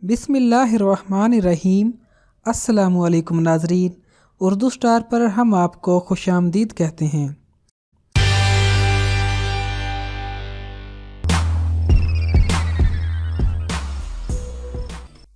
बिस्मिल्लाहिर्रहमानिर्रहीम। अस्सलामुअलैकुम नाज़रीन, उर्दू स्टार पर हम आपको खुशामदीद कहते हैं।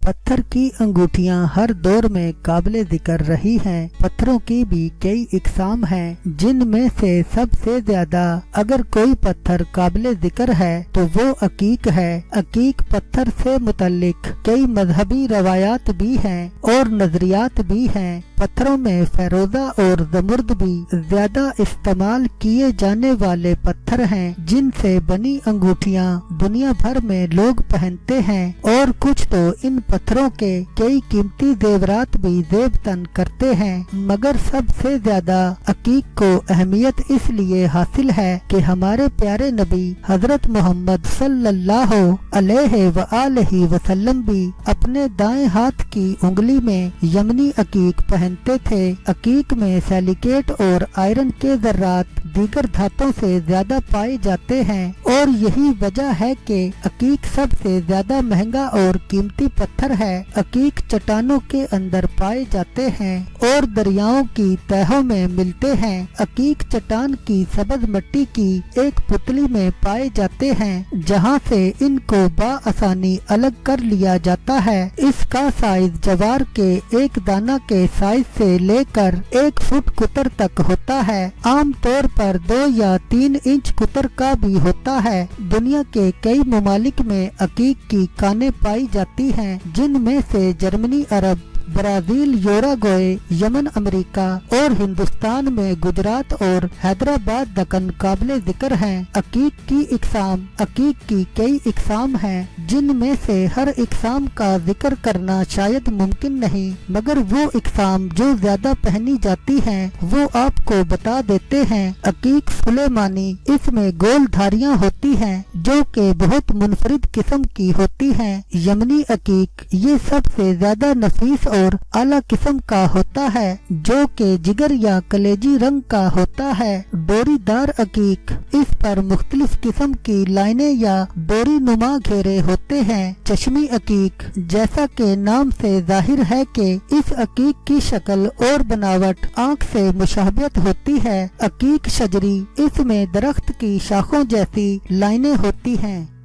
पत्थर की अंगूठियां हर दौर में काबिले जिक्र रही हैं। पत्थरों की भी कई इकसाम हैं, जिनमें से सबसे ज्यादा अगर कोई पत्थर काबिले जिक्र है तो वो अकीक है। अकीक पत्थर से मुतल्लिक कई मजहबी रवायात भी हैं और नजरियात भी हैं। पत्थरों में फेरोजा और जमुर्द भी ज्यादा इस्तेमाल किए जाने वाले पत्थर हैं, जिनसे बनी अंगूठियां दुनिया भर में लोग पहनते हैं और कुछ तो इन पत्थरों के कई कीमती जेवरात भी जेब तन करते हैं। मगर सबसे ज्यादा अकीक को अहमियत इसलिए हासिल है कि हमारे प्यारे नबी हजरत मोहम्मद सल्लल्लाहु अलैहि वसल्लम भी अपने दाएं हाथ की उंगली में यमनी अकीक पहनते थे। अकीक में सिलिकेट और आयरन के जर्रात दीगर धातों से ज्यादा पाए जाते हैं और यही वजह है कि अकीक सबसे ज्यादा महंगा और कीमती पत्थर है। अकीक चट्टानों के अंदर पाए जाते हैं और दरियाओं की तहों में मिलते हैं। अकीक चट्टान की सबज मिट्टी की एक पुतली में पाए जाते हैं, जहां से इनको बाआसानी अलग कर लिया जाता है। इसका साइज जवार के एक दाना के साइज से लेकर 1 फुट कुतर तक होता है। आम तौर पर 2 या 3 इंच कुतर का भी होता है। दुनिया के कई ममालिक में अकीक की कानें पाई जाती हैं, जिनमें से जर्मनी, अरब, ब्राजील, यूराग्वे, यमन, अमेरिका और हिंदुस्तान में गुजरात और हैदराबाद दक्कन काबिले जिक्र हैं। अकीक की कई इकसाम हैं, जिनमें से हर इकसाम का जिक्र करना शायद मुमकिन नहीं, मगर वो इकसाम जो ज्यादा पहनी जाती हैं वो आपको बता देते हैं। अकीक सुलेमानी, इसमें गोल धारियां होती हैं जो कि बहुत मुनफरिद किस्म की होती हैं। यमनी अकीक ये सबसे ज्यादा नफीस और आला किस्म का होता है, जो कि जिगर या कलेजी रंग का होता है। डोरीदार अकीक, इस पर मुख्तलिफ किस्म की लाइनें या डोरी नुमा घेरे होते हैं। चश्मी अकीक, जैसा के नाम से जाहिर है कि इस अकीक की शक्ल और बनावट आँख से मुशाबहत होती है। अकीक शजरी, इसमें दरख्त की शाखों जैसी लाइनें होती हैं।